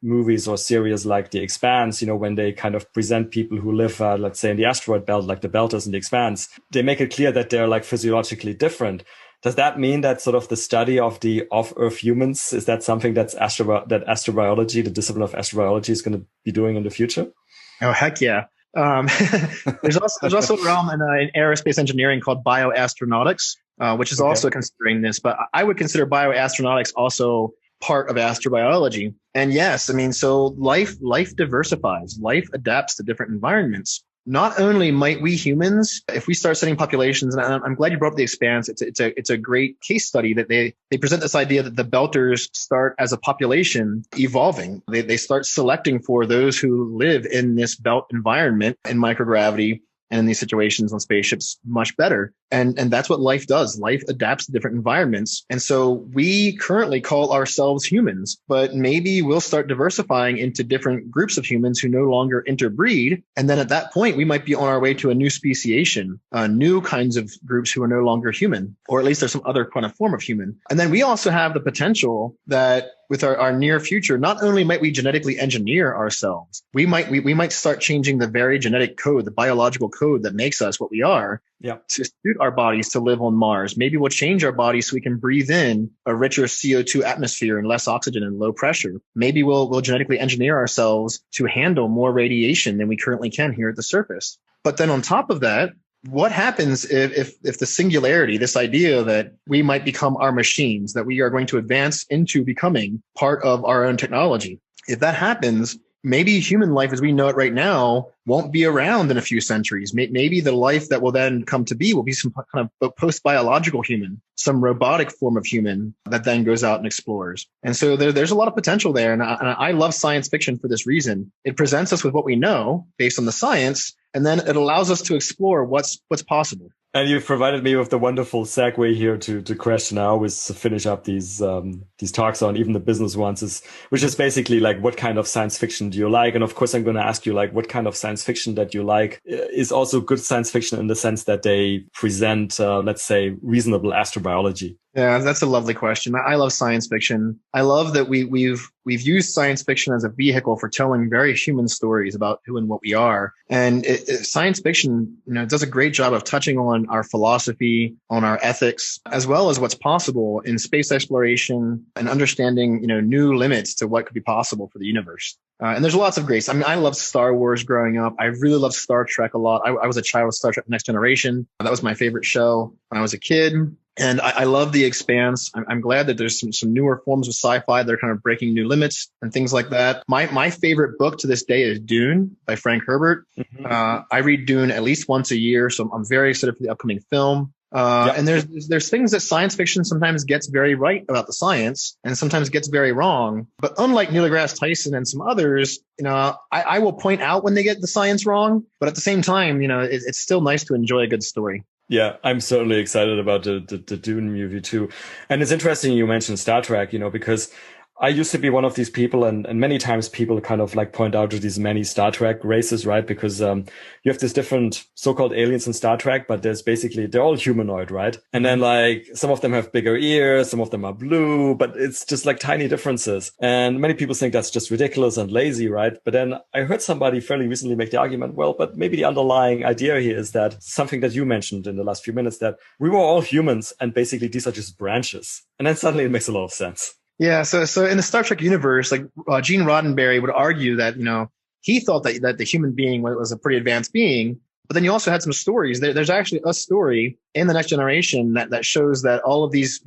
movies or series like The Expanse, when they kind of present people who live, let's say, in the asteroid belt, like the Belters in The Expanse, they make it clear that they're like physiologically different. Does that mean that sort of the study of the off-Earth humans, is that something that astrobiology, the discipline of astrobiology, is going to be doing in the future? Oh, heck yeah. There's also a realm in aerospace engineering called bioastronautics, which is also considering this. But I would consider bioastronautics also part of astrobiology. And yes, I mean, so life diversifies, life adapts to different environments. Not only might we humans, if we start studying populations, and I'm glad you brought up The Expanse, it's a great case study that they present this idea that the Belters start as a population evolving. They start selecting for those who live in this belt environment in microgravity and in these situations on spaceships much better. And that's what life does. Life adapts to different environments. And so we currently call ourselves humans, but maybe we'll start diversifying into different groups of humans who no longer interbreed. And then at that point, we might be on our way to a new speciation, new kinds of groups who are no longer human, or at least there's some other kind of form of human. And then we also have the potential that with our near future, not only might we genetically engineer ourselves, we might start changing the very genetic code, the biological code that makes us what we are, to suit our bodies to live on Mars. Maybe we'll change our bodies so we can breathe in a richer CO2 atmosphere and less oxygen and low pressure. Maybe we'll genetically engineer ourselves to handle more radiation than we currently can here at the surface. But then on top of that, what happens if the singularity, this idea that we might become our machines, that we are going to advance into becoming part of our own technology? If that happens, maybe human life as we know it right now won't be around in a few centuries. Maybe the life that will then come to be will be some kind of post-biological human. some robotic form of human that then goes out and explores. And so there's a lot of potential there. And I love science fiction for this reason. It presents us with what we know based on the science, and then it allows us to explore what's possible. And you've provided me with the wonderful segue here to question I always finish up these talks on, even the business ones, which is basically like, what kind of science fiction do you like? And of course, I'm going to ask you, like, what kind of science fiction that you like is also good science fiction in the sense that they present, let's say, reasonable astrobiology. Yeah, that's a lovely question. I love science fiction. I love that we've used science fiction as a vehicle for telling very human stories about who and what we are. And science fiction, does a great job of touching on our philosophy, on our ethics, as well as what's possible in space exploration and understanding, new limits to what could be possible for the universe. And there's lots of greats. I mean, I loved Star Wars growing up. I really loved Star Trek a lot. I was a child of Star Trek Next Generation. That was my favorite show when I was a kid. And I love The Expanse. I'm glad that there's some newer forms of sci-fi that are kind of breaking new limits and things like that. My favorite book to this day is Dune by Frank Herbert. Mm-hmm. I read Dune at least once a year, so I'm very excited for the upcoming film. And there's things that science fiction sometimes gets very right about the science and sometimes gets very wrong. But unlike Neil deGrasse Tyson and some others, I will point out when they get the science wrong. But at the same time, it's still nice to enjoy a good story. Yeah, I'm certainly excited about the Dune movie too. And it's interesting you mentioned Star Trek, because I used to be one of these people, and many times people kind of like point out to these many Star Trek races, right? Because you have these different so-called aliens in Star Trek, but they're all humanoid, right? And then like some of them have bigger ears, some of them are blue, but it's just like tiny differences. And many people think that's just ridiculous and lazy, right? But then I heard somebody fairly recently make the argument, well, but maybe the underlying idea here is that something that you mentioned in the last few minutes, that we were all humans and basically these are just branches. And then suddenly it makes a lot of sense. Yeah, so in the Star Trek universe, like Gene Roddenberry would argue that he thought that the human being was a pretty advanced being, but then you also had some stories. There's actually a story in the Next Generation that shows that all of these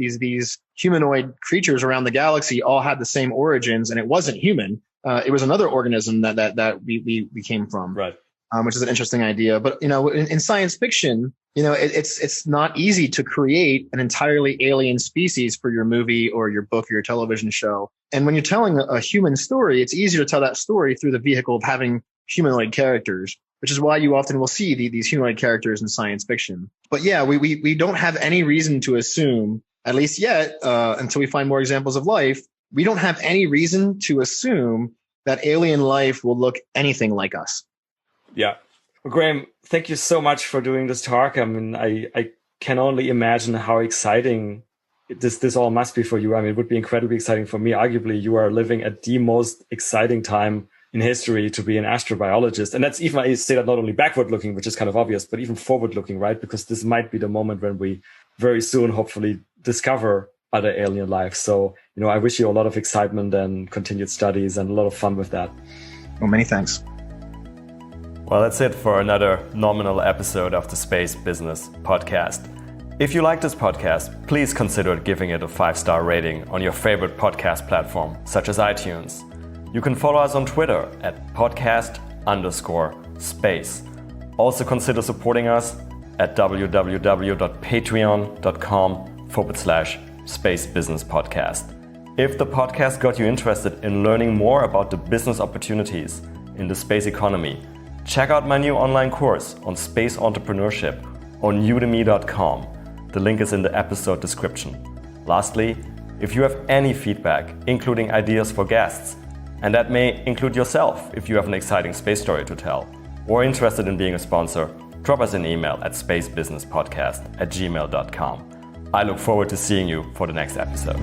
humanoid creatures around the galaxy all had the same origins, and it wasn't human. It was another organism that we came from. Right. Which is an interesting idea. But, in science fiction, it's not easy to create an entirely alien species for your movie or your book or your television show. And when you're telling a human story, it's easier to tell that story through the vehicle of having humanoid characters, which is why you often will see these humanoid characters in science fiction. But yeah, we don't have any reason to assume, at least yet, until we find more examples of life, we don't have any reason to assume that alien life will look anything like us. Yeah. Well, Graham, thank you so much for doing this talk. I mean, I can only imagine how exciting this all must be for you. I mean, it would be incredibly exciting for me. Arguably, you are living at the most exciting time in history to be an astrobiologist. And that's even, I say that not only backward looking, which is kind of obvious, but even forward looking, right? Because this might be the moment when we very soon, hopefully, discover other alien life. So, I wish you a lot of excitement and continued studies and a lot of fun with that. Well, many thanks. Well, that's it for another nominal episode of the Space Business Podcast. If you like this podcast, please consider giving it a 5-star rating on your favorite podcast platform, such as iTunes. You can follow us on Twitter at podcast_space. Also consider supporting us at www.patreon.com/spacebusinesspodcast. If the podcast got you interested in learning more about the business opportunities in the space economy, check out my new online course on space entrepreneurship on udemy.com. The link is in the episode description. Lastly, if you have any feedback, including ideas for guests, and that may include yourself if you have an exciting space story to tell, or interested in being a sponsor, drop us an email at spacebusinesspodcast@gmail.com. I look forward to seeing you for the next episode.